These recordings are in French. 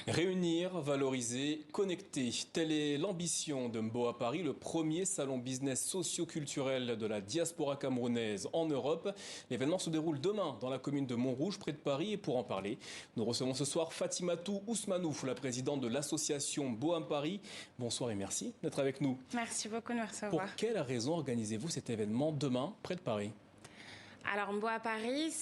Réunir, valoriser, connecter. Telle est l'ambition de Mboa Paris, le premier salon business socio-culturel de la diaspora camerounaise en Europe. L'événement se déroule demain dans la commune de Montrouge, près de Paris. Et pour en parler, nous recevons ce soir Fatimatou Ousmanou, la présidente de l'association Mboa Paris. Bonsoir et merci d'être avec nous. Merci beaucoup de me recevoir. Pour quelle raison organisez-vous cet événement demain, près de Paris ? Alors, Mboa Paris,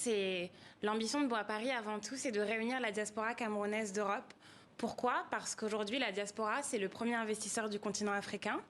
l'ambition de Mboa Paris avant tout, c'est de réunir la diaspora camerounaise d'Europe. Pourquoi? Parce qu'aujourd'hui, la diaspora, c'est le premier investisseur du continent africain,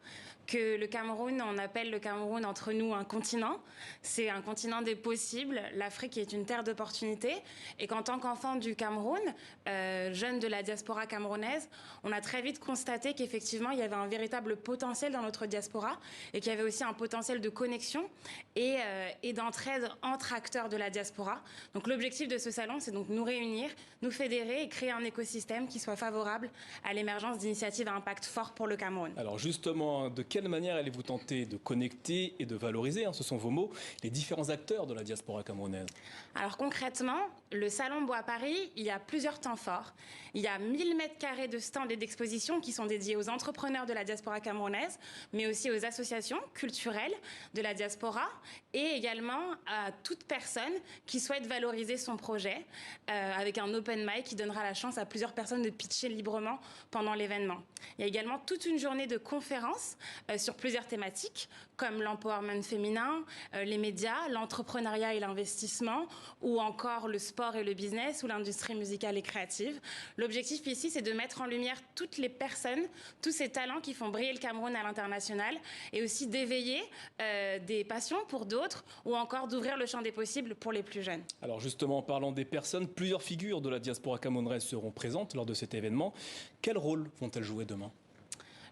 que le Cameroun, on appelle le Cameroun entre nous un continent. C'est un continent des possibles. L'Afrique est une terre d'opportunités. Et qu'en tant qu'enfant du Cameroun, jeune de la diaspora camerounaise, on a très vite constaté qu'effectivement, il y avait un véritable potentiel dans notre diaspora et qu'il y avait aussi un potentiel de connexion et d'entraide entre acteurs de la diaspora. Donc l'objectif de ce salon, c'est donc nous réunir, nous fédérer et créer un écosystème qui soit favorable à l'émergence d'initiatives à impact fort pour le Cameroun. Alors justement, de quelle manière allez-vous tenter de connecter et de valoriser, ce sont vos mots, les différents acteurs de la diaspora camerounaise? Alors concrètement, le Salon Mboa Paris, il y a plusieurs temps forts. Il y a 1000 mètres carrés de stands et d'expositions qui sont dédiés aux entrepreneurs de la diaspora camerounaise, mais aussi aux associations culturelles de la diaspora et également à toute personne qui souhaite valoriser son projet avec un open mic qui donnera la chance à plusieurs personnes de pitcher librement pendant l'événement. Il y a également toute une journée de conférences sur plusieurs thématiques comme l'empowerment féminin, les médias, l'entrepreneuriat et l'investissement ou encore le sport et le business ou l'industrie musicale et créative. L'objectif ici, c'est de mettre en lumière toutes les personnes, tous ces talents qui font briller le Cameroun à l'international et aussi d'éveiller des passions pour d'autres ou encore d'ouvrir le champ des possibles pour les plus jeunes. Alors justement, en parlant des personnes, plusieurs figures de la diaspora camerounaise seront présentes lors de cet événement. Quel rôle vont-elles jouer demain ?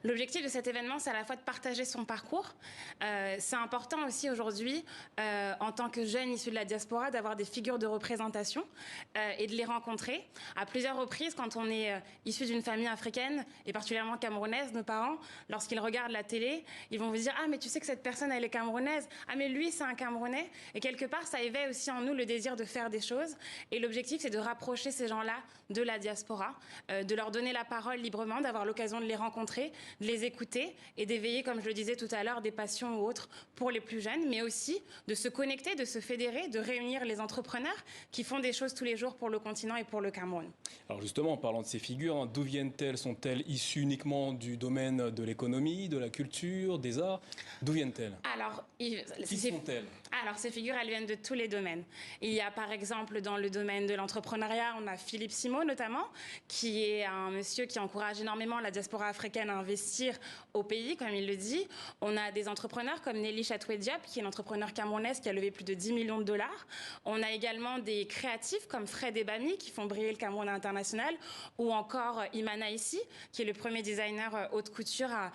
L'objectif de cet événement, c'est à la fois de partager son parcours. C'est important aussi aujourd'hui, en tant que jeune issu de la diaspora, d'avoir des figures de représentation et de les rencontrer. À plusieurs reprises, quand on est issu d'une famille africaine, et particulièrement camerounaise, nos parents, lorsqu'ils regardent la télé, ils vont vous dire « Ah, mais tu sais que cette personne, elle est camerounaise. Ah, mais lui, c'est un Camerounais. » Et quelque part, ça éveille aussi en nous le désir de faire des choses. Et l'objectif, c'est de rapprocher ces gens-là de la diaspora, de leur donner la parole librement, d'avoir l'occasion de les rencontrer, de les écouter et d'éveiller, comme je le disais tout à l'heure, des passions ou autres pour les plus jeunes, mais aussi de se connecter, de se fédérer, de réunir les entrepreneurs qui font des choses tous les jours pour le continent et pour le Cameroun. Alors justement, en parlant de ces figures, d'où viennent-elles? Sont-elles issues uniquement du domaine de l'économie, de la culture, des arts? D'où viennent-elles? Alors, qui sont-elles? Alors, ces figures, elles viennent de tous les domaines. Il y a par exemple dans le domaine de l'entrepreneuriat, on a Philippe Simo notamment, qui est un monsieur qui encourage énormément la diaspora africaine à investir au pays, comme il le dit. On a des entrepreneurs comme Nelly Chatoué Diop, qui est une entrepreneure camerounaise qui a levé plus de 10 millions de dollars. On a également des créatifs comme Fred Ebami, qui font briller le Cameroun à l'international, ou encore Imana Issi, qui est le premier designer haute couture à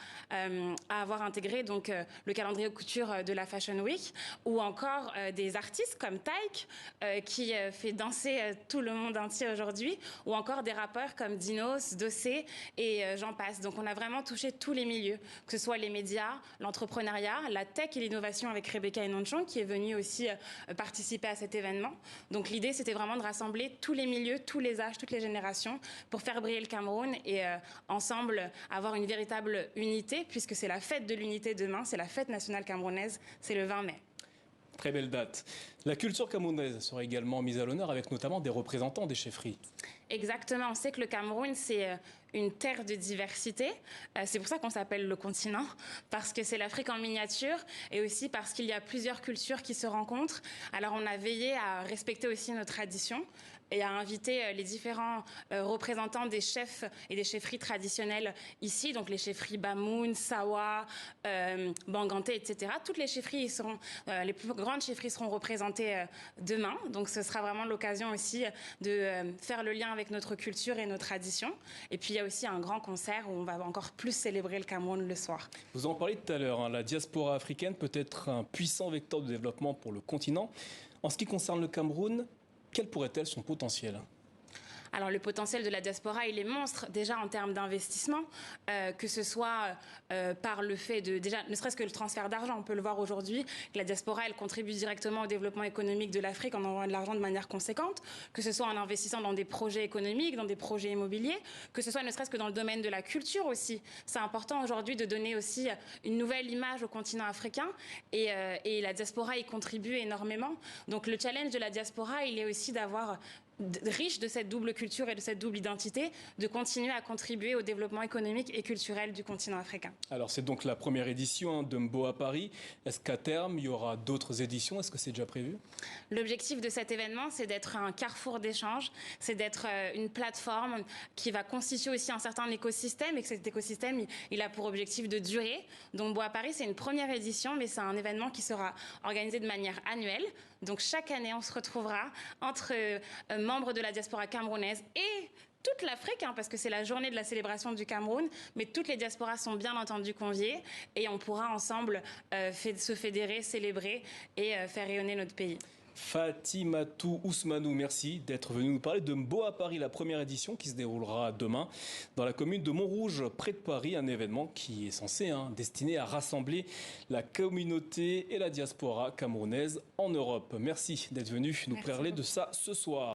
avoir intégré donc, le calendrier haute couture de la Fashion Week, ou encore des artistes comme Taïk, qui fait danser tout le monde entier aujourd'hui, ou encore des rappeurs comme Dinos, Dossé et j'en passe. Donc on a vraiment touché tous les milieux, que ce soit les médias, l'entrepreneuriat, la tech et l'innovation avec Rebecca Enonchon, qui est venue aussi participer à cet événement. Donc l'idée, c'était vraiment de rassembler tous les milieux, tous les âges, toutes les générations pour faire briller le Cameroun et ensemble avoir une véritable unité, puisque c'est la fête de l'unité demain, c'est la fête nationale camerounaise, c'est le 20 mai. Très belle date. La culture camerounaise sera également mise à l'honneur avec notamment des représentants des chefferies. Exactement, on sait que le Cameroun, c'est une terre de diversité. C'est pour ça qu'on s'appelle le continent, parce que c'est l'Afrique en miniature et aussi parce qu'il y a plusieurs cultures qui se rencontrent. Alors on a veillé à respecter aussi nos traditions et à inviter les différents représentants des chefs et des chefferies traditionnelles ici, donc les chefferies Bamoun, Sawa, Banganté, etc. Toutes les chefferies seront, les plus grandes chefferies seront représentées demain, donc ce sera vraiment l'occasion aussi de faire le lien avec notre culture et nos traditions. Et puis il y a aussi un grand concert où on va encore plus célébrer le Cameroun le soir. Vous en parlez tout à l'heure, la diaspora africaine peut être un puissant vecteur de développement pour le continent. En ce qui concerne le Cameroun, quel pourrait être son potentiel ? Alors le potentiel de la diaspora, il est monstre déjà en termes d'investissement, que ce soit par le fait de, déjà, ne serait-ce que le transfert d'argent, on peut le voir aujourd'hui, que la diaspora, elle contribue directement au développement économique de l'Afrique en envoyant de l'argent de manière conséquente, que ce soit en investissant dans des projets économiques, dans des projets immobiliers, que ce soit ne serait-ce que dans le domaine de la culture aussi. C'est important aujourd'hui de donner aussi une nouvelle image au continent africain et la diaspora y contribue énormément. Donc le challenge de la diaspora, il est aussi d'avoir riche de cette double culture et de cette double identité, de continuer à contribuer au développement économique et culturel du continent africain. Alors c'est donc la première édition de Mboa Paris. Est-ce qu'à terme, il y aura d'autres éditions? Est-ce que c'est déjà prévu? L'objectif de cet événement, c'est d'être un carrefour d'échange, c'est d'être une plateforme qui va constituer aussi un certain écosystème et que cet écosystème, il a pour objectif de durer. Donc Mboa Paris, c'est une première édition, mais c'est un événement qui sera organisé de manière annuelle. Donc chaque année, on se retrouvera entre membres de la diaspora camerounaise et toute l'Afrique, parce que c'est la journée de la célébration du Cameroun, mais toutes les diasporas sont bien entendu conviées et on pourra ensemble se fédérer, célébrer et faire rayonner notre pays. Fatimatou Ousmanou, merci d'être venu nous parler de Mboa Paris, la première édition qui se déroulera demain dans la commune de Montrouge, près de Paris, un événement qui est censé destiné à rassembler la communauté et la diaspora camerounaise en Europe. Merci d'être venu nous parler de ça ce soir.